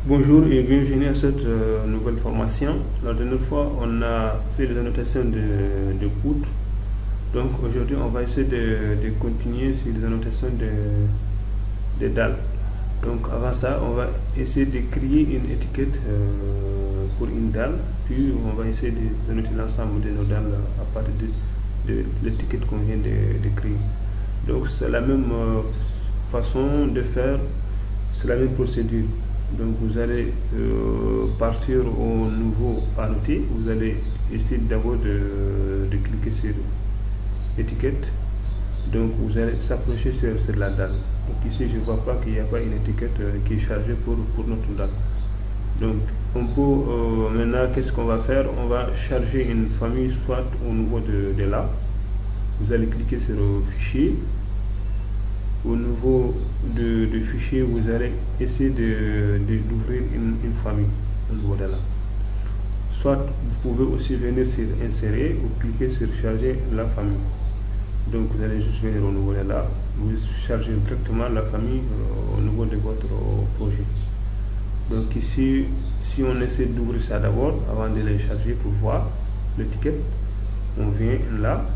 Bonjour et bienvenue à cette nouvelle formation. La dernière fois, on a fait des annotations de poutres. Donc aujourd'hui, on va essayer de continuer sur les annotations de dalles. Donc avant ça, on va essayer de créer une étiquette pour une dalle. Puis on va essayer d'annoter l'ensemble de nos dalles à partir de l'étiquette qu'on vient de créer. Donc c'est la même façon de faire, c'est la même procédure. Donc vous allez partir au nouveau annoté. Vous allez essayer d'abord de cliquer sur étiquette. Donc vous allez s'approcher sur la dalle. Donc ici je ne vois pas qu'il n'y a pas une étiquette qui est chargée pour notre dalle. Donc on peut maintenant, qu'est-ce qu'on va faire? On va charger une famille soit au niveau de là. Vous allez cliquer sur fichier. Au niveau de fichier, vous allez essayer d'ouvrir une famille au niveau de là. Soit vous pouvez aussi venir sur insérer ou cliquer sur charger la famille. Donc vous allez juste venir au niveau de là, vous chargez directement la famille au niveau de votre projet. Donc ici, si on essaie d'ouvrir ça d'abord avant de les charger pour voir l'étiquette, on vient là.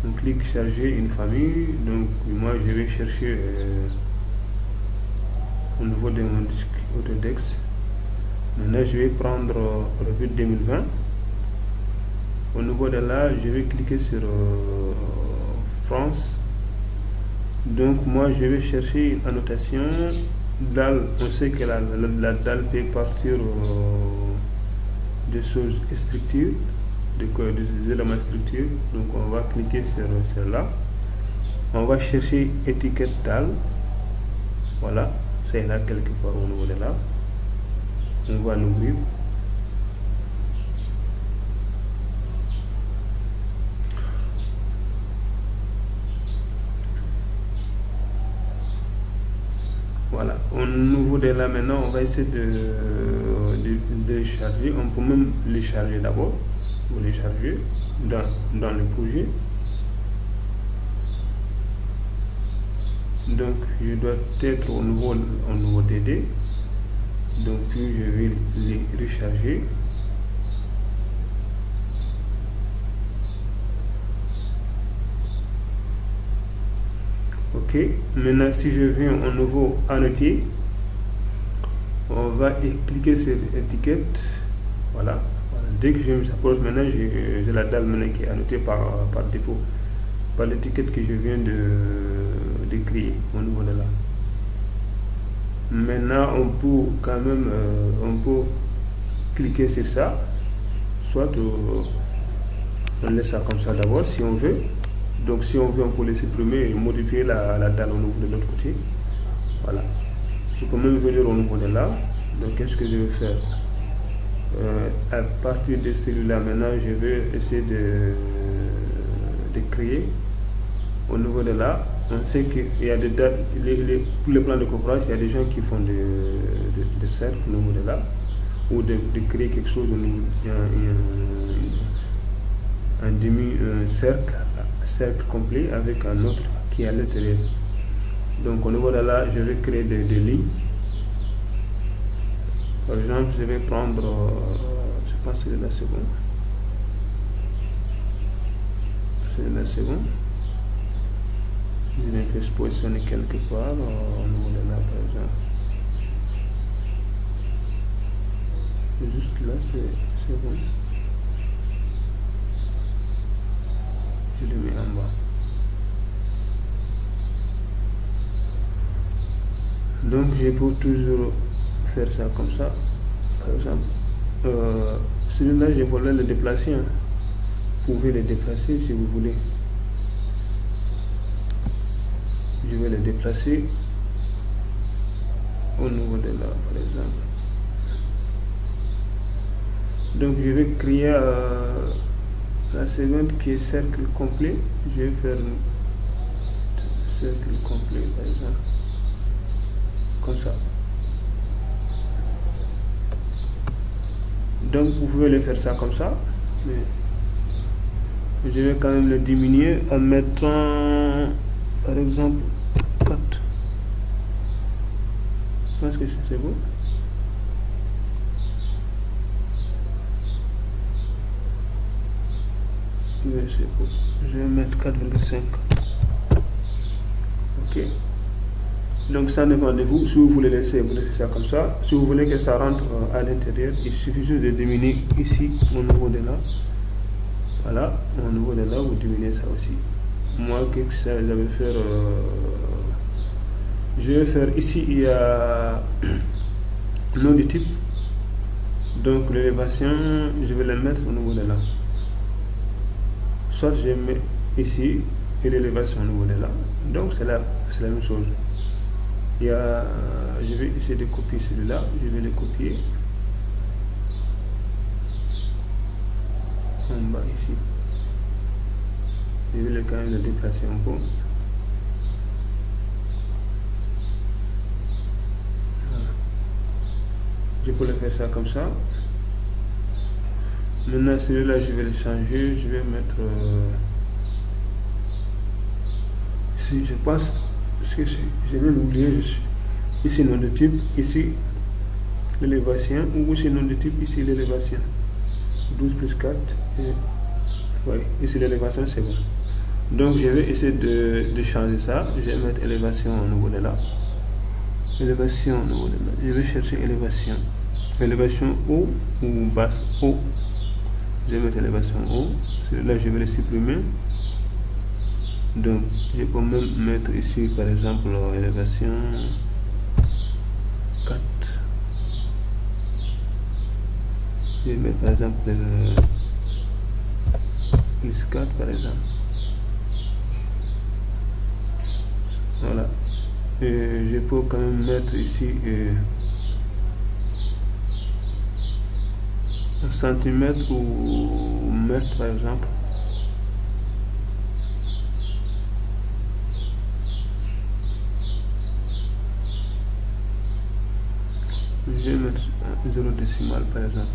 On clique charger une famille. Donc moi je vais chercher au niveau de mon disque Autodesk. Maintenant je vais prendre Revit 2020. Au niveau de là, je vais cliquer sur France. Donc moi je vais chercher une annotation dalle. On sait que la dalle fait partir des choses structures, des éléments structure. Donc on va cliquer sur celle-là. On va chercher étiquette dalle. Voilà, c'est là quelque part au niveau de là. On va l'ouvrir. Voilà, au niveau de là maintenant, on va essayer de charger. On peut même les charger d'abord. Vous les charger dans le projet. Donc je dois être au niveau DD. Donc puis je vais les recharger. Ok, maintenant si je viens au nouveau annoté, on va cliquer sur étiquette. Voilà. Dès que je m'approche maintenant, j'ai la dalle maintenant qui est annotée par défaut, par l'étiquette que je viens de créer au niveau de là. Maintenant, on peut quand même on peut cliquer sur ça, soit on laisse ça comme ça d'abord si on veut. Donc si on veut, on peut les supprimer et modifier la dalle au niveau de l'autre côté. Voilà. Je peux même venir au niveau de là. Donc qu'est-ce que je vais faire? À partir de celui-là, maintenant, je vais essayer de créer au niveau de là. On sait qu'il y a des dates, pour les plans de coffrage, il y a des gens qui font des cercles au niveau de là, ou de créer quelque chose au niveau un demi-cercle, cercle complet avec un autre qui est à l'intérieur. Donc au niveau de là, je vais créer des lignes. Par exemple, je vais prendre, je pense que là c'est bon. Là c'est bon. Je vais se positionner quelque part au niveau de là, par exemple. Juste là, c'est bon. Je le mets en bas. Donc je peux toujours faire ça comme ça. Par exemple, celui-là, je voulais le déplacer. Hein. Vous pouvez le déplacer si vous voulez. Je vais le déplacer au niveau de là, par exemple. Donc je vais créer la seconde qui est cercle complet. Je vais faire cercle complet, par exemple. Comme ça. Donc vous pouvez le faire ça comme ça, mais je vais quand même le diminuer en mettant par exemple 4. pense que c'est bon. Oui, c'est bon. Je vais mettre 4,5. Ok. Donc ça dépend de vous. Si vous voulez laisser, vous laissez ça comme ça. Si vous voulez que ça rentre à l'intérieur, il suffit juste de diminuer ici au niveau de là. Voilà, au niveau de là, vous diminuez ça aussi. Moi, que ça, je vais faire. Je vais faire ici, il y a nom du type. Donc l'élévation, je vais la mettre au niveau de là. Soit je mets ici et l'élévation au niveau de là. Donc c'est la même chose. Il y a, je vais essayer de copier celui-là. Je vais le copier en bas ici. Je vais quand même le déplacer un peu. Je peux le faire ça comme ça. Maintenant celui-là je vais le changer. Je vais mettre si je pense, parce que j'ai même oublié, ici nom de type, ici l'élévation, ou ici nom de type, ici l'élévation. 12 plus 4 et oui, ici l'élévation c'est bon. Donc je vais essayer de changer ça. Je vais mettre élévation au niveau de là. Élévation au niveau de là. Je vais chercher élévation. Élévation haut ou basse haut. Je vais mettre élévation haut. Celui-là je vais le supprimer. Donc je peux même mettre ici par exemple élévation 4. Je vais mettre par exemple plus 4 par exemple. Voilà. Et je peux quand même mettre ici 1 centimètre ou mètre par exemple. Je vais mettre 0 décimal par exemple.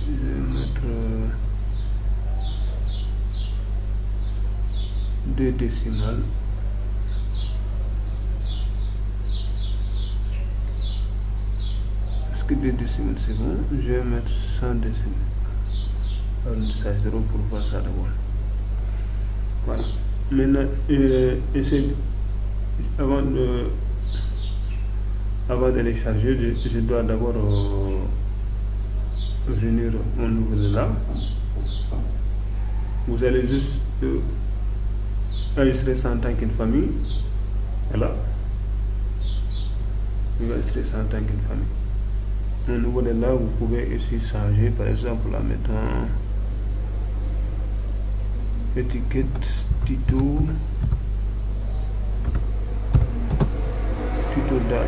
Je vais mettre 2 décimales. Est-ce que 2 décimales c'est bon? Je vais mettre 100 décimales. Alors ça 0 pour voir ça d'abord. Voilà. Maintenant, avant de les charger, je dois d'abord venir au niveau de là. Vous allez juste enregistrer ça en tant qu'une famille. Voilà. Vous allez enregistrer ça en tant qu'une famille. Au niveau de là, vous pouvez aussi changer, par exemple, en mettant étiquette tuto date.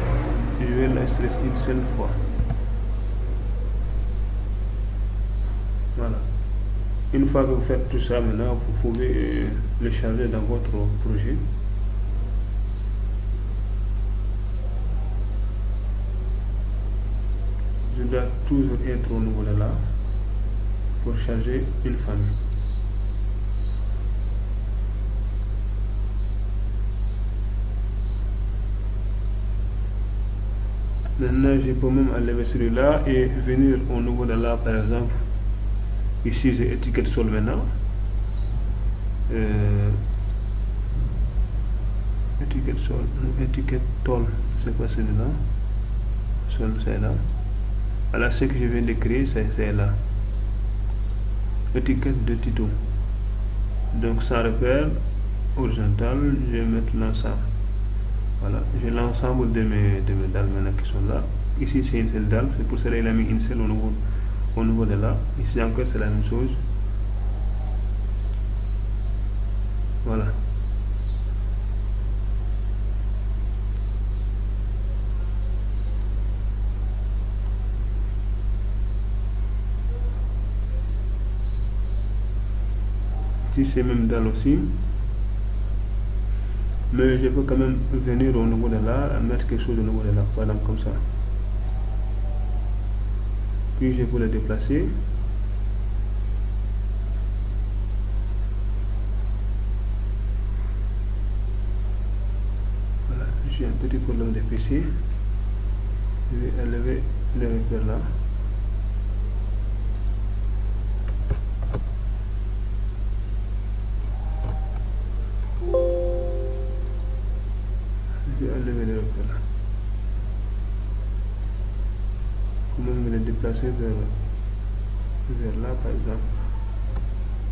Je vais l'insérer une seule fois. Voilà. Une fois que vous faites tout ça, maintenant vous pouvez le charger dans votre projet. Je dois toujours être au niveau de là pour charger une famille. Maintenant, je peux même enlever celui-là et venir au niveau de là, par exemple. Ici, j'ai étiquette sol maintenant. Étiquette sol, étiquette tol, c'est pas celui-là. Sol, c'est là. Voilà, ce que je viens de créer, c'est là. Étiquette de tuto. Donc, sans repère, horizontal, je vais mettre l'ensemble. Voilà, j'ai l'ensemble de mes dalles maintenant qui sont là. Ici c'est une seule dalle, c'est pour cela qu'il a mis une seule au niveau de là. Ici encore c'est la même chose. Voilà. Ici c'est même dalle aussi. Mais je peux quand même venir au niveau de là, mettre quelque chose au niveau de là, par exemple comme ça. Puis je peux le déplacer. j'ai un petit problème de PC. Je vais enlever le repère là. Je vais enlever le repère là. Comment me le déplacer vers là par exemple.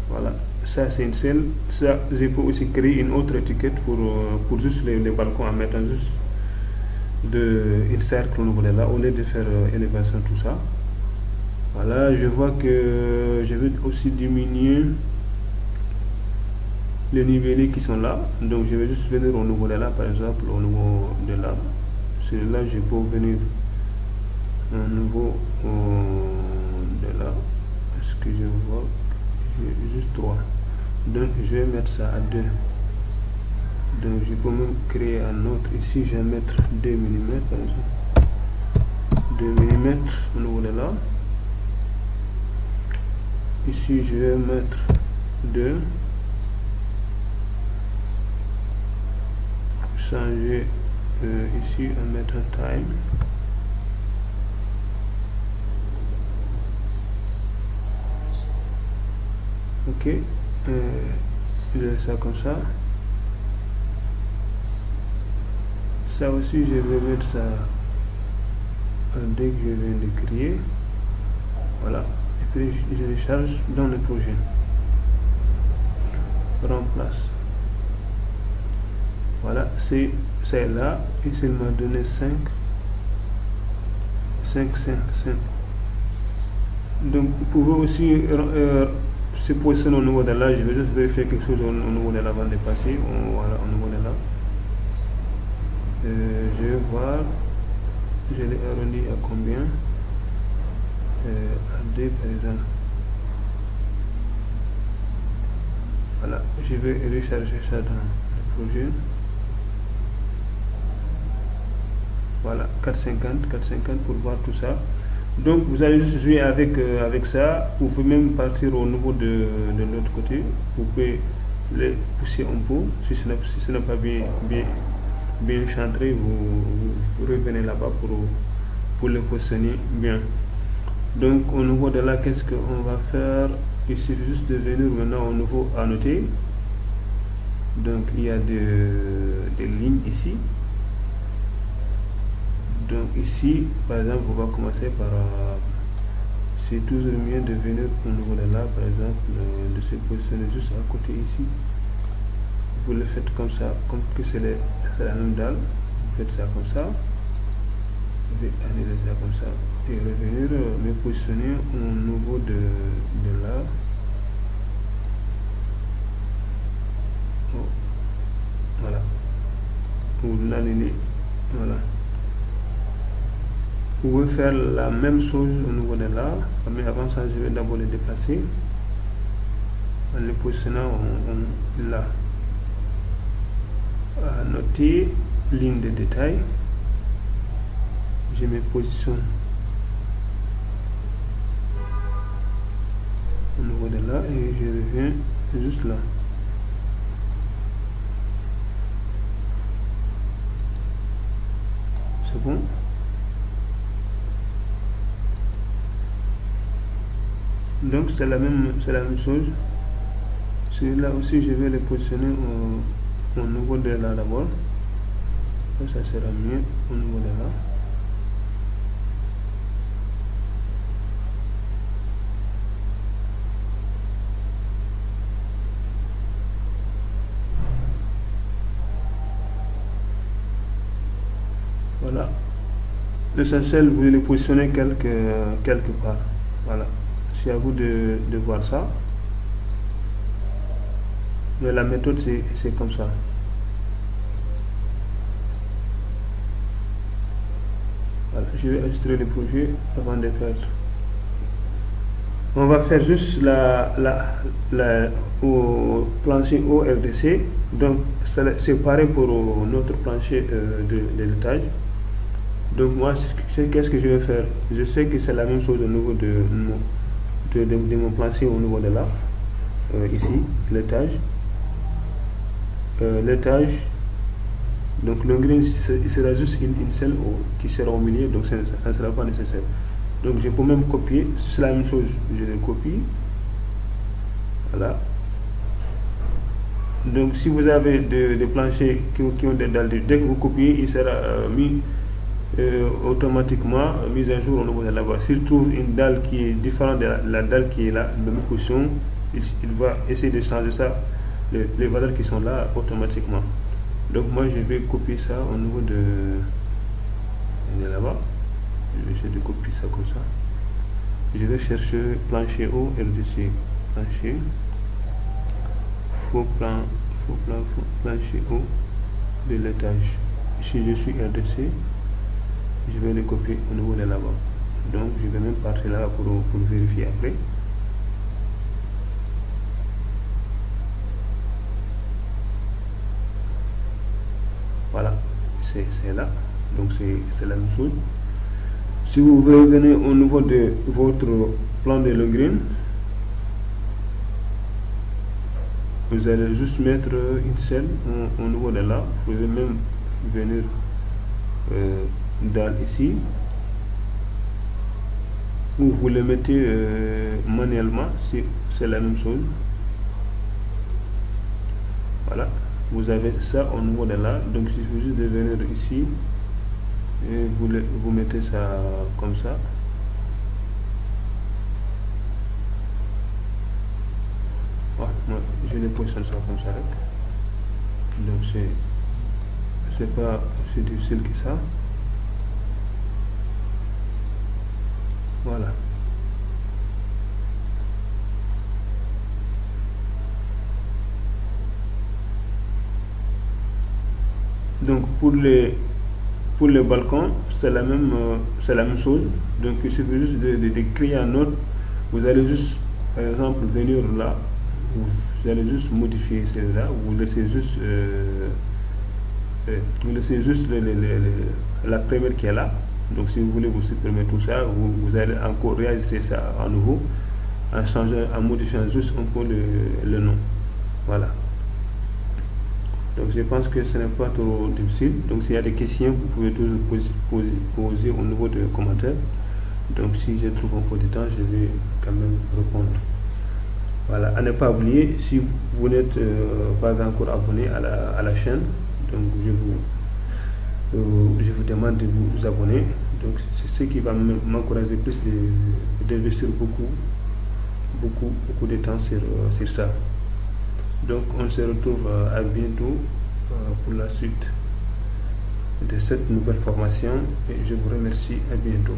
Voilà, ça c'est une seule. Ça, je peux aussi créer une autre étiquette pour juste les balcons en mettant juste un cercle au niveau de là au lieu de faire élévation tout ça. Voilà, je vois que je vais aussi diminuer les nivellés qui sont là. Donc je vais juste venir au niveau de là, par exemple au niveau de là. Celui-là, je peux venir au niveau de là. Est-ce que je vois? J'ai juste 3. Donc je vais mettre ça à 2. Donc je peux même créer un autre ici. Je vais mettre 2 mm par exemple. 2 mm au niveau de là. Ici je vais mettre 2. Changer ici à mettre un time. Ok, je laisse ça comme ça. Ça aussi je vais mettre ça dès que je viens de créer. Voilà, et puis je les charge dans le projet. Remplace. Voilà, c'est là et il m'a donné 5. Donc vous pouvez aussi se positionner au niveau de là. Je vais juste vérifier quelque chose au niveau de là avant de passer. Voilà, au niveau de là. Je vais voir. Je l'ai arrondi à combien? À 2 par exemple. Voilà, je vais recharger ça dans le projet. Voilà, 450 pour voir tout ça. Donc vous allez juste jouer avec ça. Vous pouvez même partir au niveau de l'autre côté. Vous pouvez les pousser un peu. Si ce n'est pas bien chantré, vous revenez là-bas pour le positionner bien. Donc au niveau de là, qu'est-ce qu'on va faire? Il suffit juste de venir maintenant au niveau annoté. Donc il y a des lignes ici. Donc ici, par exemple, on va commencer par... c'est toujours mieux de venir au niveau de là, par exemple, de se positionner juste à côté ici. Vous le faites comme ça, comme que c'est la même dalle. Vous faites ça comme ça. Je vais annuler ça comme ça. Et revenir me positionner au niveau de là. Oh. Voilà. Vous l'alignez. Voilà. Vous pouvez faire la même chose au niveau de là, mais avant ça, je vais d'abord le déplacer en le positionnant là. À noter ligne de détail, je me positionne au niveau de là et je reviens juste là. C'est bon? Donc c'est la même chose. Celui-là aussi, je vais le positionner au niveau de là d'abord. Ça sera mieux au niveau de là. Voilà. L'essentiel, vous le positionnez quelque part. Voilà. C'est à vous de voir ça. Mais la méthode, c'est comme ça. Voilà. Je vais enregistrer le projet avant de faire. On va faire juste au plancher ORDC. Donc, c'est pareil pour notre plancher de l'étage. Donc, moi, qu'est-ce que je vais faire? Je sais que c'est la même chose au niveau de mon plancher au niveau de là. Ici, l'étage. Donc le green, il sera juste une seule qui sera au milieu, donc ça ne sera pas nécessaire. Donc je peux même copier, c'est la même chose, je le copie. Voilà. Donc si vous avez des planchers qui ont des dalles, dès que vous copiez, il sera mis automatiquement mise à jour au niveau de la base. S'il trouve une dalle qui est différente de la dalle qui est là, de même position, il va essayer de changer ça, les valeurs qui sont là automatiquement. Donc moi je vais copier ça au niveau de là-bas. Je vais essayer de copier ça comme ça. Je vais chercher plancher haut RDC, plancher, faux plancher haut de l'étage. Si je suis RDC, je vais le copier au niveau de là-bas. Donc je vais même partir là pour vérifier après. Voilà, c'est là. Donc c'est la même chose. Si vous revenez au niveau de votre plan de Lundgren, vous allez juste mettre une selle au niveau de là. Vous pouvez même venir dans ici, ou vous le mettez manuellement, c'est la même chose. Voilà, vous avez ça au niveau de là. Donc il suffit juste de venir ici et vous mettez ça comme ça. Voilà, moi je les positionne ça comme ça. Donc c'est pas aussi difficile que ça. Voilà. Donc pour les balcons, c'est la même chose. Donc il suffit juste de créer un autre. Vous allez juste, par exemple, venir là, vous allez juste modifier celle-là, vous laissez juste la première qui est là. Donc si vous voulez vous supprimer tout ça, vous allez encore réajuster ça à nouveau en changeant, en modifiant juste un peu le nom. Voilà. Donc je pense que ce n'est pas trop difficile. Donc s'il y a des questions, vous pouvez toujours poser au niveau de commentaires. Donc si je trouve un peu de temps, je vais quand même répondre. Voilà, à ne pas oublier, si vous n'êtes pas encore abonné à la chaîne, donc je vous demande de vous abonner. Donc c'est ce qui va m'encourager plus d'investir beaucoup de temps sur ça. Donc on se retrouve à bientôt pour la suite de cette nouvelle formation et je vous remercie. À bientôt.